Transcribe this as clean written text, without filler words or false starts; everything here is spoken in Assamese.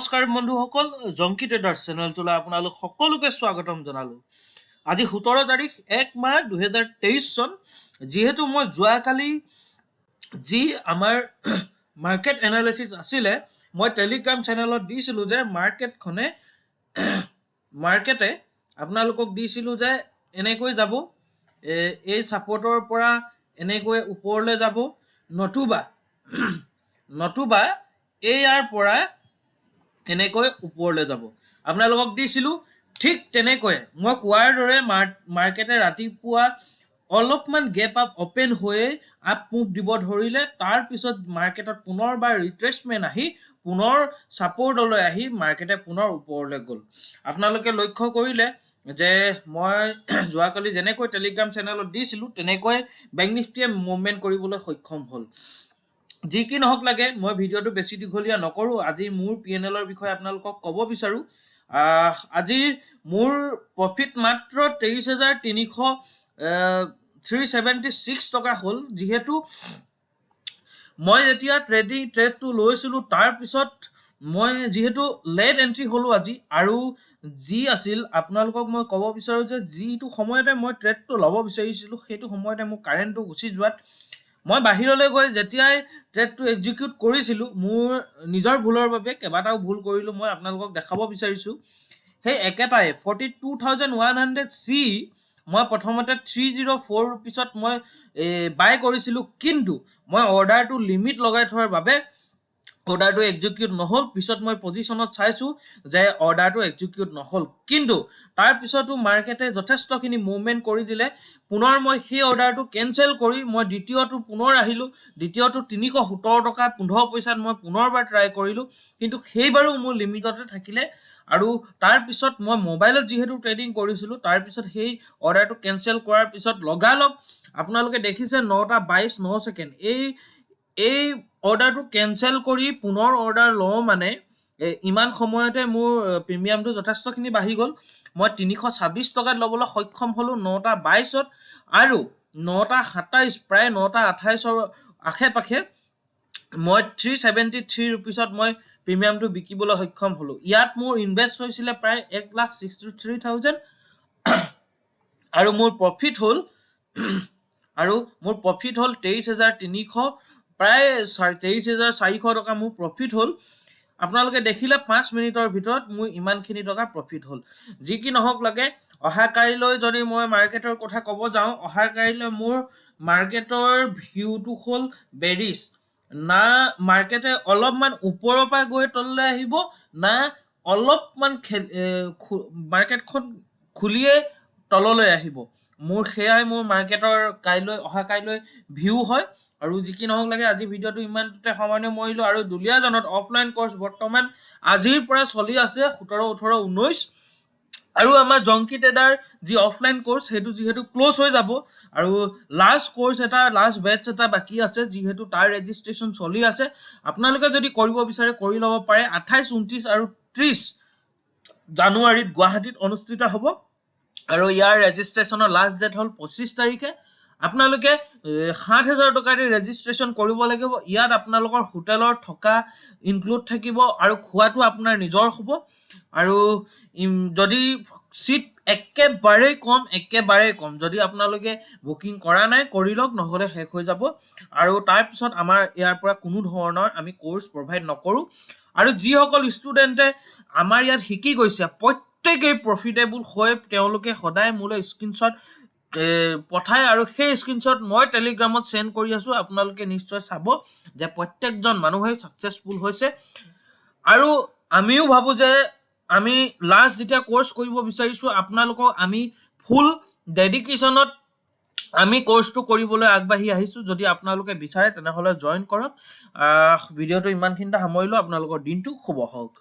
নমস্কাৰ বন্ধুসকল জংকি ট্ৰেডাৰ্ছ চেনেলটোলৈ আপোনালোক সকলোকে স্বাগতম জনালোঁ। আজি 17 তাৰিখ 1 মাহ 2023 চন। যিহেতু মই যোৱাকালি যি আমাৰ মাৰ্কেট এনালাইচিছ আছিলে মই টেলিগ্ৰাম চেনেলত দিছিলোঁ যে মাৰ্কেটে আপোনালোকক দিছিলোঁ যে এনেকৈ যাব, এই ছাপৰ্টৰ পৰা এনেকৈ ওপৰলৈ যাব, নতুবা ইয়াৰ পৰা এনেকৈ ওপৰলৈ যাব। আপোনালোকক দিছিলোঁ ঠিক তেনেকৈ মই কোৱাৰ দৰে মাৰ্কেটে ৰাতিপুৱা অলপমান গেপ আপ অপেন হৈয়ে আপ মুভ দিব ধৰিলে। তাৰপিছত মাৰ্কেটত পুনৰবাৰ ৰিট্ৰেচমেণ্ট আহি পুনৰ ছাপৰ্টলৈ আহি মাৰ্কেটে পুনৰ ওপৰলৈ গ'ল। আপোনালোকে লক্ষ্য কৰিলে যে মই যোৱাকালি যেনেকৈ টেলিগ্ৰাম চেনেলত দিছিলোঁ তেনেকৈ বেংক নিফটিয়ে মুভমেণ্ট কৰিবলৈ সক্ষম হ'ল। যি কি নহওক লাগে, মই ভিডিঅ'টো বেছি দীঘলীয়া নকৰোঁ। আজি মোৰ PNLৰ বিষয়ে আপোনালোকক ক'ব বিচাৰোঁ। আজি মোৰ প্ৰফিট মাত্ৰ 23,376 টকা হ'ল। যিহেতু মই যেতিয়া ট্ৰেডটো লৈছিলোঁ তাৰপিছত মই যিহেতু লেট এণ্ট্ৰি হ'লোঁ আজি, আৰু যি আছিল আপোনালোকক মই ক'ব বিচাৰোঁ যে যিটো সময়তে মই ট্ৰেডটো ল'ব বিচাৰিছিলোঁ সেইটো সময়তে মোৰ কাৰেণ্টটো গুচি যোৱাত মই বাহিৰলৈ গৈ যেতিয়াই ট্ৰেডটো এক্সিকিউট কৰিছিলোঁ, মোৰ নিজৰ ভুলৰ বাবে কেইবাটাও ভুল কৰিলোঁ, মই আপোনালোকক দেখাব বিচাৰিছোঁ। সেই একেটাই 42,100 চি মই প্ৰথমতে 304 ৰুপিছত মই বাই কৰিছিলোঁ, কিন্তু মই অৰ্ডাৰটো লিমিট লগাই থোৱাৰ বাবে অৰ্ডাৰটো এক্সিকিউট নহ'ল। পিছত মই পজিশ্যনত চাইছোঁ যে অৰ্ডাৰটো এক্সিকিউট নহ'ল, কিন্তু তাৰপিছতো মাৰ্কেটে যথেষ্টখিনি মুভমেণ্ট কৰি দিলে। পুনৰ মই সেই অৰ্ডাৰটো কেঞ্চেল কৰি মই দ্বিতীয়টো পুনৰ আহিলোঁ। দ্বিতীয়টো 317 টকা 15 পইচাত মই পুনৰবাৰ ট্ৰাই কৰিলোঁ, কিন্তু সেইবাৰো মোৰ লিমিটতে থাকিলে। আৰু তাৰপিছত মই মোবাইলত যিহেতু ট্ৰেডিং কৰিছিলোঁ, তাৰপিছত সেই অৰ্ডাৰটো কেঞ্চেল কৰাৰ পিছত লগালগ আপোনালোকে দেখিছে 9:22 এই অৰ্ডাৰটো কেঞ্চেল কৰি পুনৰ অৰ্ডাৰ লওঁ মানে ইমান সময়তে মোৰ প্ৰিমিয়ামটো যথেষ্টখিনি বাঢ়ি গ'ল। মই 326 টকাত ল'বলৈ সক্ষম হ'লোঁ 9:22ত, আৰু 9:27 প্ৰায় 9:28ৰ আশে-পাশে মই 373 ৰুপিছত মই প্ৰিমিয়ামটো বিকিবলৈ সক্ষম হ'লোঁ। ইয়াত মোৰ ইনভেষ্ট হৈছিলে প্ৰায় 1,63,000 আৰু মোৰ প্ৰফিট হ'ল 23,300 প্ৰায় 23,400 টকা মোৰ প্ৰফিট হ'ল। আপোনালোকে দেখিলে 5 মিনিটৰ ভিতৰত মোৰ ইমানখিনি টকা প্ৰফিট হ'ল। যি কি নহওক লাগে, অহাকালিলৈ যদি মই মাৰ্কেটৰ কথা ক'ব যাওঁ, অহাকালিলৈ মোৰ মাৰ্কেটৰ ভিউটো হ'ল বেৰিছ। না মাৰ্কেটে অলপমান ওপৰৰ পৰা গৈ তললৈ আহিব, না অলপমান মাৰ্কেটখন খুলিয়ে তললৈ আহিব। সেয়াই মোৰ মাৰ্কেটৰ অহাকালিলৈ ভিউ হয়। আৰু যি কি নহওক লাগে, আজি ভিডিঅ'টো ইমানতে সামান্য মৰিলোঁ। আৰু দুলীয়াজানত অফলাইন কোৰ্চ বৰ্তমান আজিৰ পৰা চলি আছে 17, 18, 19, আৰু আমাৰ জংকি ট্ৰেডাৰ যি অফলাইন কোৰ্চ সেইটো যিহেতু ক্ল'জ হৈ যাব, আৰু লাষ্ট বেটছ এটা বাকী আছে, যিহেতু তাৰ ৰেজিষ্ট্ৰেশ্যন চলি আছে। আপোনালোকে যদি কৰিব বিচাৰে কৰি ল'ব পাৰে। 28, 29 আৰু 30 জানুৱাৰীত গুৱাহাটীত অনুষ্ঠিত হ'ব, আৰু ইয়াৰ ৰেজিষ্ট্ৰেশ্যনৰ লাষ্ট ডেট হ'ল 25 তাৰিখে। আপোনালোকে 7,000 টকাৰে ৰেজিষ্ট্ৰেশ্যন কৰিব লাগিব। ইয়াত আপোনালোকৰ হোটেলৰ থকা ইনক্লুড থাকিব, আৰু খোৱাটো আপোনাৰ নিজৰ হ'ব। আৰু যদি চিট একেবাৰেই কম, যদি আপোনালোকে বুকিং কৰা নাই কৰি লওক, নহ'লে শেষ হৈ যাব। আৰু তাৰপিছত আমাৰ ইয়াৰ পৰা কোনো ধৰণৰ আমি কোৰ্চ প্ৰভাইড নকৰোঁ। আৰু যিসকল ষ্টুডেণ্টে আমাৰ ইয়াত শিকি গৈছে প্ৰত্যেকেই প্ৰফিটেবল হৈ তেওঁলোকে সদায় মোলৈ স্ক্ৰীনশ্বট পঠায়, আৰু সেই স্ক্ৰীনশ্বট মই টেলিগ্ৰামত চেণ্ড কৰি আছোঁ। আপোনালোকে নিশ্চয় চাব যে প্ৰত্যেকজন মানুহেই ছাকচেছফুল হৈছে। আৰু আমিও ভাবোঁ যে আমি লাষ্ট যেতিয়া কোৰ্চ কৰিব বিচাৰিছোঁ, আপোনালোকক আমি ফুল ডেডিকেশ্যনত আমি কোৰ্চটো কৰিবলৈ আগবাঢ়ি আহিছোঁ। যদি আপোনালোকে বিচাৰে তেনেহ'লে জইন কৰক। ভিডিঅ'টো ইমানখিনিতে সামৰিলোঁ। আপোনালোকৰ দিনটো শুভ হওক।